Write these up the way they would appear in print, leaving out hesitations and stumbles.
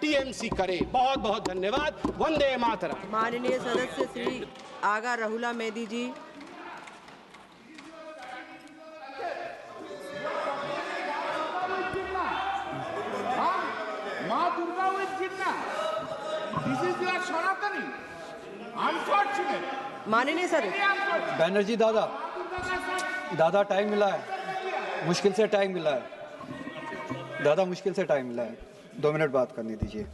TMC करे। बहुत बहुत धन्यवाद। वंदे मातरम। माननीय सदस्य श्री आगा राहुला मेदी जी। Ma Durga will Jinnah. This is your Sanatani. Unfortunate. माननीय सदस्य बैनर्जी दादा टाइम मिला है, मुश्किल से टाइम मिला है दादा, मुश्किल से टाइम मिला है, 2 मिनट बात करने दीजिए।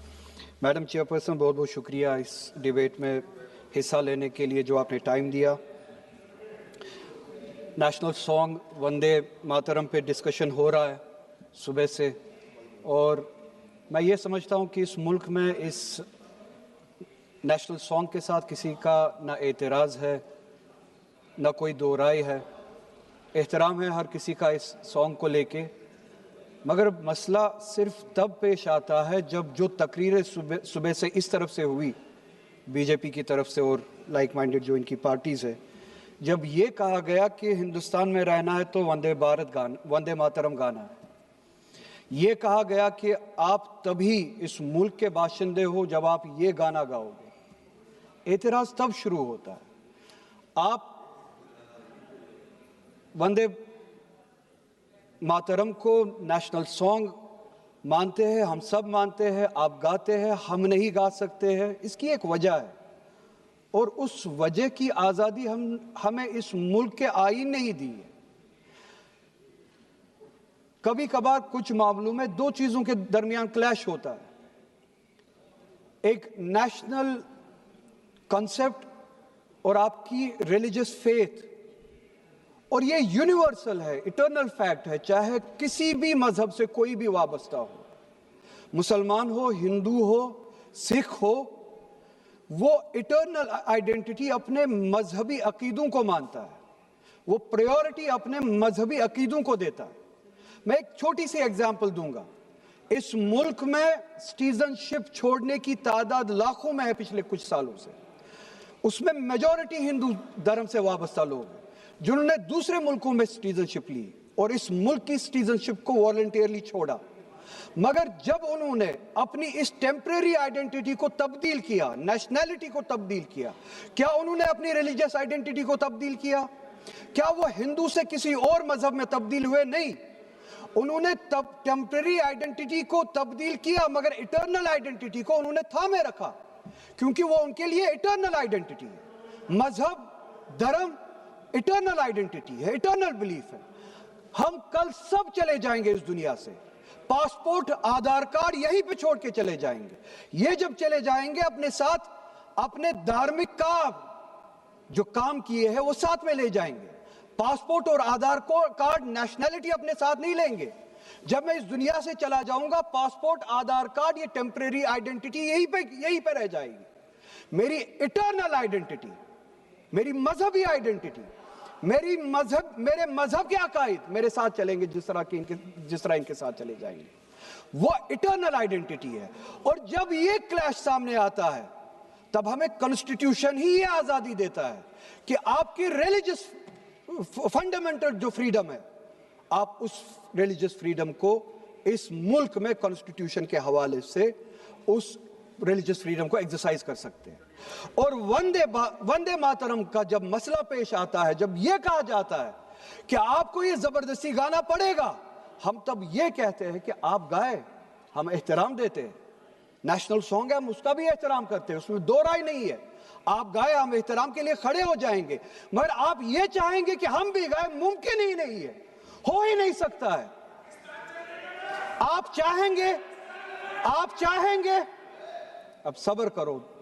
मैडम चेयरपर्सन, बहुत बहुत शुक्रिया इस डिबेट में हिस्सा लेने के लिए जो आपने टाइम दिया। नेशनल सॉन्ग वंदे मातरम पे डिस्कशन हो रहा है सुबह से, और मैं ये समझता हूँ कि इस मुल्क में इस नेशनल सॉन्ग के साथ किसी का ना एतराज़ है, ना कोई दो राय है। एहतराम है हर किसी का इस सॉन्ग को लेके, मगर मसला सिर्फ तब पेश आता है जब जो तकरीरें सुबह से इस तरफ से हुई, बीजेपी की तरफ से और लाइक माइंडेड जो इनकी पार्टीज़ है, जब ये कहा गया कि हिंदुस्तान में रहना है तो वंदे मातरम गाना है। ये कहा गया कि आप तभी इस मुल्क के बाशिंदे हो जब आप ये गाना गाओगे। एतराज़ तब शुरू होता है। आप वंदे मातरम को नेशनल सॉन्ग मानते हैं, हम सब मानते हैं, आप गाते हैं, हम नहीं गा सकते हैं। इसकी एक वजह है, और उस वजह की आज़ादी हमें इस मुल्क के आईन ने ही दी है। कभी कभार कुछ मामलों में दो चीज़ों के दरमियान क्लैश होता है, एक नेशनल कॉन्सेप्ट और आपकी रिलीजियस फेथ, और ये यूनिवर्सल है, इटर्नल फैक्ट है, चाहे किसी भी मजहब से कोई भी वाबस्ता हो, मुसलमान हो, हिंदू हो, सिख हो, वो इटर्नल आइडेंटिटी अपने मजहबी अकीदों को मानता है, वो प्रायोरिटी अपने मजहबी अकीदों को देता है। मैं एक छोटी सी एग्जांपल दूंगा। इस मुल्क में सिटीजनशिप छोड़ने की तादाद लाखों में है पिछले कुछ सालों से। उसमें मेजॉरिटी हिंदू धर्म से वाबस्ता लोग हैं जिन्होंने दूसरे मुल्कों में सिटीजनशिप ली और इस मुल्क की सिटीजनशिप को वॉलंटियरली छोड़ा। मगर जब उन्होंने अपनी इस टेम्परेरी आइडेंटिटी को तब्दील किया, नेशनैलिटी को तब्दील किया, क्या उन्होंने अपनी रिलीजियस आइडेंटिटी को तब्दील किया? क्या वो हिंदू से किसी और मजहब में तब्दील हुए? नहीं, उन्होंने तब टेम्परेरी आइडेंटिटी को तब्दील किया, मगर इटर्नल आइडेंटिटी को उन्होंने थामे रखा, क्योंकि वो उनके लिए इटर्नल आइडेंटिटी है। मजहब, धर्म इटर्नल आइडेंटिटी है, इटर्नल बिलीफ है। हम कल सब चले जाएंगे इस दुनिया से, पासपोर्ट, आधार कार्ड यहीं पे छोड़ के चले जाएंगे। ये जब चले जाएंगे अपने साथ अपने धार्मिक जो काम किए हैं वो साथ में ले जाएंगे। पासपोर्ट और आधार कार्ड, नेशनैलिटी अपने साथ नहीं लेंगे। जब मैं इस दुनिया से चला जाऊंगा, पासपोर्ट, आधार कार्ड, ये टेम्परेरी आइडेंटिटी यहीं पे रह जाएगी। मेरी इटर्नल आइडेंटिटी, मेरी मजहबी आइडेंटिटी, मेरे मजहब के अकायद मेरे साथ चलेंगे, जिस तरह इनके साथ चले जाएंगे। वो इटर्नल आइडेंटिटी है। और जब ये क्लैश सामने आता है, तब हमें कॉन्स्टिट्यूशन ही ये आजादी देता है कि आपकी रिलीजियस फंडामेंटल जो फ्रीडम है, आप उस रिलीजियस फ्रीडम को इस मुल्क में कॉन्स्टिट्यूशन के हवाले से उस रिलीजियस फ्रीडम को एक्सरसाइज कर सकते हैं। और वंदे मातरम का जब मसला पेश आता है, जब यह कहा जाता है कि आपको यह जबरदस्ती गाना पड़ेगा, हम तब यह कहते हैं कि आप गाए, हम एहतराम देते हैं। नेशनल सॉन्ग है, हम उसका भी एहतराम करते हैं, उसमें दो राय नहीं है। आप गाए, हम एहतराम के लिए खड़े हो जाएंगे, मगर आप ये चाहेंगे कि हम भी गाए, मुमकिन ही नहीं है, हो ही नहीं सकता है। आप चाहेंगे, अब सब्र करो।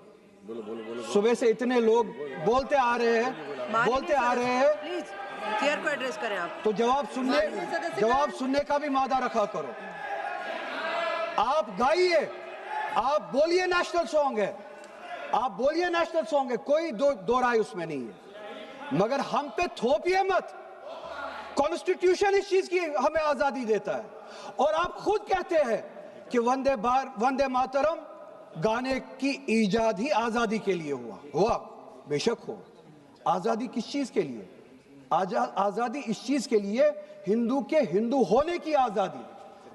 सुबह से इतने लोग बोलते आ रहे हैं। प्लीज चेयर को एड्रेस करें आप। तो जवाब सुनने का भी मादा रखा करो। आप गाइए, आप बोलिए नेशनल सॉन्ग है, आप बोलिए नेशनल सॉन्ग है, कोई दो राय उसमें नहीं है, मगर हम पे थोपिए मत। कॉन्स्टिट्यूशन इस चीज की हमें आजादी देता है। और आप खुद कहते हैं कि वंदे मातरम गाने की ईजाद ही आजादी के लिए हुआ, बेशक हो। आजादी किस चीज के लिए? आजादी इस चीज के लिए, हिंदू के हिंदू होने की आजादी,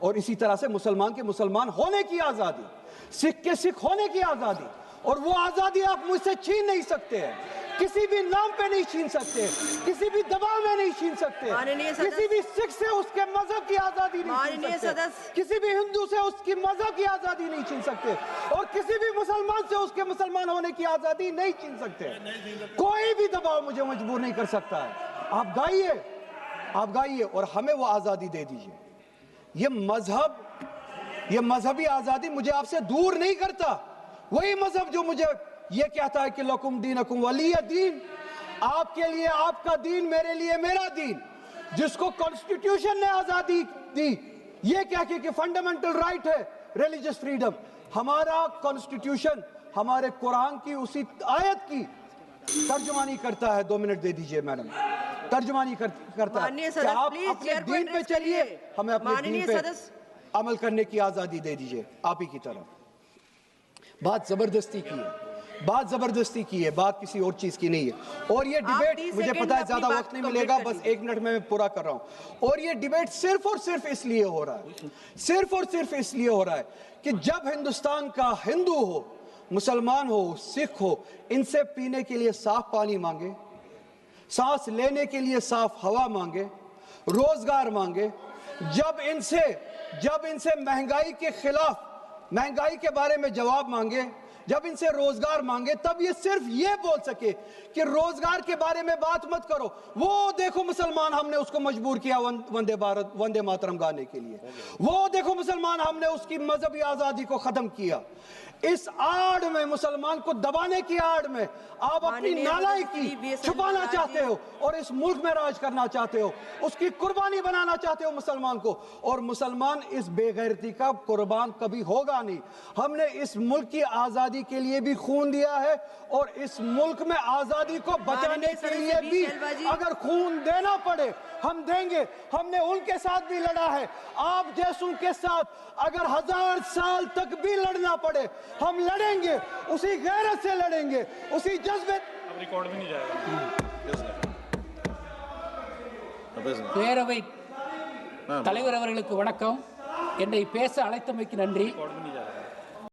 और इसी तरह से मुसलमान के मुसलमान होने की आजादी। सिख के सिख होने की आजादी, और वो आजादी आप मुझसे छीन नहीं सकते हैं, किसी भी नाम पे नहीं छीन सकते, किसी भी दबाव में नहीं छीन सकते, माननीय सदस्य, किसी भी सिख से उसके मजहब की आजादी नहीं छीन माननीय सकते, सदस्य, किसी भी हिंदू से उसकी मजहब की आजादी नहीं छीन सकते, और किसी भी मुसलमान से उसके मुसलमान होने की आजादी नहीं छीन सकते। कोई भी दबाव मुझे मजबूर नहीं कर सकता है। आप गाइए और हमें वो आजादी दे दीजिए। ये मजहबी आजादी मुझे आपसे दूर नहीं करता। वही मजहब जो मुझे ये कहता है कि लकुम दीनकुम वलिय दीन, आपके लिए आपका दीन, मेरे लिए मेरा दीन, जिसको कॉन्स्टिट्यूशन ने आजादी दी, ये कह के कि फंडामेंटल राइट है रिलीजियस फ्रीडम। हमारा कॉन्स्टिट्यूशन हमारे कुरान की उसी आयत की तर्जुमानी करता है। 2 मिनट दे दीजिए मैडम। तर्जुमानी करता है कि आप अपने दीन पे चलिए, हमें अपने दीन पे अमल करने की आजादी दे दीजिए। आप ही की तरफ बात जबरदस्ती की है, बात किसी और चीज की नहीं है। और ये डिबेट, मुझे पता है ज्यादा वक्त नहीं मिलेगा, बस 1 मिनट में मैं पूरा कर रहा हूं। और ये डिबेट सिर्फ और सिर्फ इसलिए हो रहा है कि जब हिंदुस्तान का हिंदू हो, मुसलमान हो, सिख हो, इनसे पीने के लिए साफ पानी मांगे, सांस लेने के लिए साफ हवा मांगे, रोजगार मांगे, जब इनसे महंगाई के खिलाफ, महंगाई के बारे में जवाब मांगे, जब इनसे रोजगार मांगे, तब ये सिर्फ ये बोल सके कि रोजगार के बारे में बात मत करो। वो देखो मुसलमान, हमने उसको मजबूर किया वंदे मातरम गाने के लिए। वो देखो मुसलमान, हमने उसकी मजहबी आजादी को खत्म किया। इस आड़ में, मुसलमान को दबाने की आड़ में आप अपनी नालायकी छुपाना चाहते हो और इस मुल्क में राज करना चाहते हो, उसकी कुर्बानी बनाना चाहते हो मुसलमान को। और मुसलमान इस बेगैरती का कुर्बान कभी होगा नहीं। हमने इस मुल्क की आजादी के लिए भी खून दिया है, और इस मुल्क में आजादी को बचाने के लिए भी अगर खून देना पड़े हम देंगे। हमने उनके साथ भी लड़ा है, आप जैसों के साथ अगर 1000 साल तक भी लड़ना पड़े हम लड़ेंगे, उसी गैरत से लड़ेंगे, उसी जज्बे। अब रिकॉर्ड भी नहीं जाएगा। பேரவை தலைவர் அவர்களுக்கு வணக்கம். என்னை பேச அழைத்தமைக்கு நன்றி.